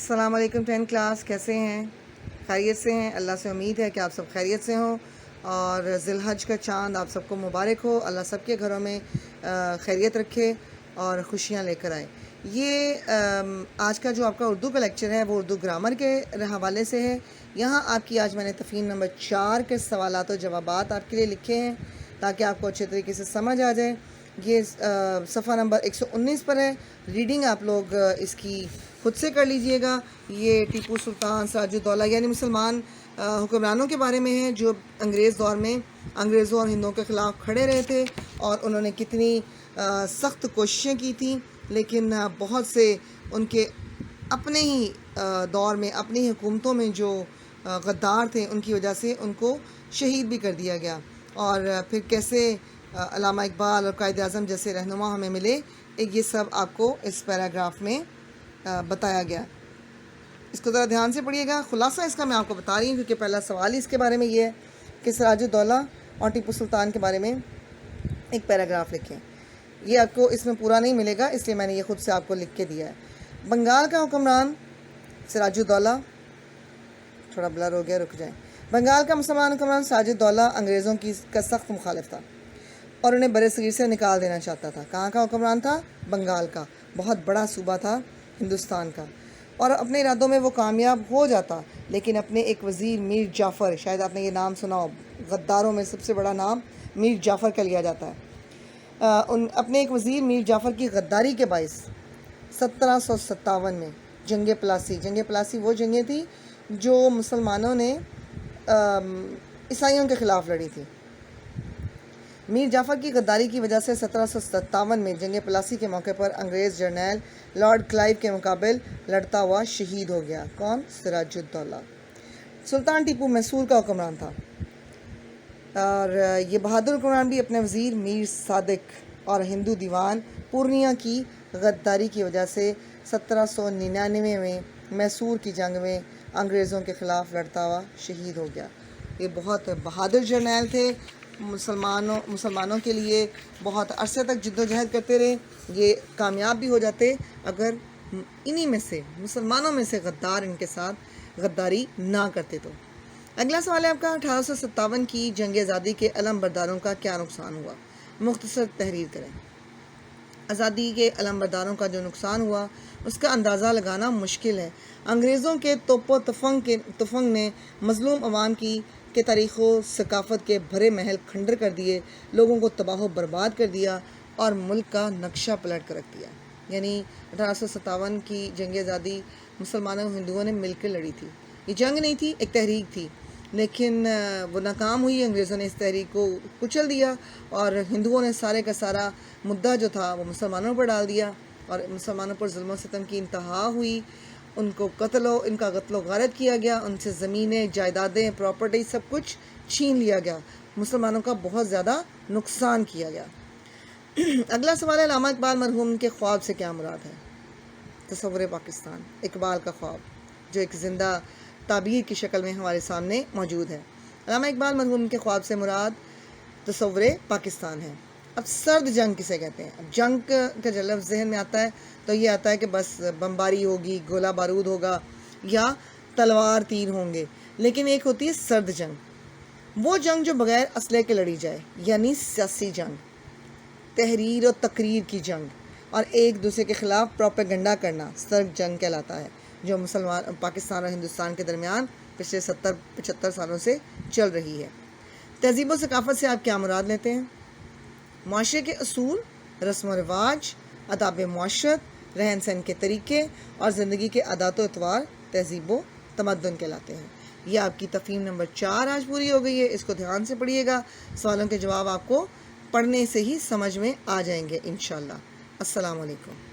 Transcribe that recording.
السلام علیکم 10 کلاس، کیسے ہیں؟ خیریت سے ہیں؟ اللہ سے امید ہے کہ آپ سب خیریت سے ہوں اور ذی الحج کا چاند آپ سب کو مبارک ہو۔ اللہ سب کے گھروں میں خیریت رکھے اور خوشیاں لے کر آئے۔ یہ آج کا جو آپ کا اردو کا لیکچر ہے وہ اردو گرامر کے حوالے سے ہے۔ یہاں آپ کی آج میں نے تفہیم نمبر 4 کے سوالات و جوابات آپ کے لیے لکھے ہیں تاکہ آپ کو اچھے طریقے سے سمجھ آ جائے۔ یہ صفحہ نمبر 119 پر ہے۔ ریڈنگ آپ لوگ اس کی خود سے کر لیجئے گا۔ یہ ٹیپو سلطان، سراج الدولہ یعنی مسلمان حکمرانوں کے بارے میں ہے جو انگریز دور میں انگریزوں اور ہندوؤں کے خلاف کھڑے رہے تھے اور انہوں نے کتنی سخت کوششیں کی تھیں، لیکن بہت سے ان کے اپنے ہی دور میں اپنی حکومتوں میں جو غدار تھے ان کی وجہ سے ان کو شہید بھی کر دیا گیا، اور پھر کیسے علامہ اقبال اور قائد اعظم جیسے رہنما ہمیں ملے، یہ سب آپ کو اس پیراگراف میں بتایا گیا۔ اس کو ذرا دھیان سے پڑھیے گا۔ خلاصہ اس کا میں آپ کو بتا رہی ہوں کیونکہ پہلا سوال ہی اس کے بارے میں یہ ہے کہ سراج الدولہ اور ٹیپو سلطان کے بارے میں ایک پیراگراف لکھیں۔ یہ آپ کو اس میں پورا نہیں ملے گا، اس لیے میں نے یہ خود سے آپ کو لکھ کے دیا ہے۔ بنگال کا حکمران سراج الدولہ، تھوڑا بلر ہو گیا، رک جائیں۔ بنگال کا مسلمان حکمران سراج الدولہ انگریزوں کا سخت مخالف تھا اور انہیں برِ صغیر سے نکال دینا چاہتا تھا۔ کہاں کا حکمران تھا؟ بنگال کا۔ بہت بڑا صوبہ تھا ہندوستان کا، اور اپنے ارادوں میں وہ کامیاب ہو جاتا، لیکن اپنے ایک وزیر میر جعفر، شاید آپ نے یہ نام سنا ہو، غداروں میں سب سے بڑا نام میر جعفر کا لیا جاتا ہے۔ اپنے ایک وزیر میر جعفر کی غداری کے باعث 1757 میں جنگ پلاسی وہ جنگیں تھیں جو مسلمانوں نے عیسائیوں کے خلاف لڑی تھی۔ میر جعفر کی غداری کی وجہ سے 1757 میں جنگ پلاسی کے موقع پر انگریز جرنیل لارڈ کلائیو کے مقابل لڑتا ہوا شہید ہو گیا۔ کون؟ سراج الدولہ۔ سلطان ٹیپو میسور کا حکمران تھا، اور یہ بہادر حکمران بھی اپنے وزیر میر صادق اور ہندو دیوان پورنیا کی غداری کی وجہ سے 1799 میں میسور کی جنگ میں انگریزوں کے خلاف لڑتا ہوا شہید ہو گیا۔ یہ بہت بہادر جرنیل تھے، مسلمانوں کے لیے بہت عرصے تک جد و جہد کرتے رہے۔ یہ کامیاب بھی ہو جاتے اگر انہی میں سے مسلمانوں میں سے غدار ان کے ساتھ غداری نہ کرتے تو۔ اگلا سوال ہے آپ کا، 1857 کی جنگ آزادی کے علم برداروں کا کیا نقصان ہوا؟ مختصر تحریر کریں۔ آزادی کے علم برداروں کا جو نقصان ہوا اس کا اندازہ لگانا مشکل ہے۔ انگریزوں کے توپ و تفنگ نے مظلوم عوام کے تاریخ و ثقافت کے بھرے محل کھنڈر کر دیے، لوگوں کو تباہ و برباد کر دیا اور ملک کا نقشہ پلٹ کر رکھ دیا۔ یعنی 1857 کی جنگ آزادی مسلمانوں اور ہندوؤں نے مل کر لڑی تھی۔ یہ جنگ نہیں تھی، ایک تحریک تھی، لیکن وہ ناکام ہوئی۔ انگریزوں نے اس تحریک کو کچل دیا اور ہندوؤں نے سارے کا سارا مدعا جو تھا وہ مسلمانوں پر ڈال دیا، اور مسلمانوں پر ظلم و ستم کی انتہا ہوئی۔ ان کا قتل و غارت کیا گیا، ان سے زمینیں، جائیدادیں، پراپرٹی سب کچھ چھین لیا گیا، مسلمانوں کا بہت زیادہ نقصان کیا گیا۔ اگلا سوال ہے، علامہ اقبال مرحوم کے خواب سے کیا مراد ہے؟ تصور پاکستان، اقبال کا خواب جو ایک زندہ تعبیر کی شکل میں ہمارے سامنے موجود ہے۔ علامہ اقبال مرحوم کے خواب سے مراد تصور پاکستان ہے۔ اب سرد جنگ کسے کہتے ہیں؟ اب جنگ کا جو لفظ ذہن میں آتا ہے تو یہ آتا ہے کہ بس بمباری ہوگی، گولہ بارود ہوگا یا تلوار تیر ہوں گے، لیکن ایک ہوتی ہے سرد جنگ، وہ جنگ جو بغیر اسلحے کے لڑی جائے، یعنی سیاسی جنگ، تحریر و تقریر کی جنگ، اور ایک دوسرے کے خلاف پروپیگنڈا کرنا سرد جنگ کہلاتا ہے، جو پاکستان اور ہندوستان کے درمیان پچھلے 70-75 سالوں سے چل رہی ہے۔ تہذیب و ثقافت سے آپ کیا مراد لیتے ہیں؟ معاشرے کے اصول، رسم و رواج، آداب معاشرت، رہن سہن کے طریقے اور زندگی کے عادات و اطوار تہذیب و تمدن کہلاتے ہیں۔ یہ آپ کی تفہیم نمبر 4 آج پوری ہو گئی ہے۔ اس کو دھیان سے پڑھیے گا، سوالوں کے جواب آپ کو پڑھنے سے ہی سمجھ میں آ جائیں گے انشاءاللہ۔ السلام علیکم۔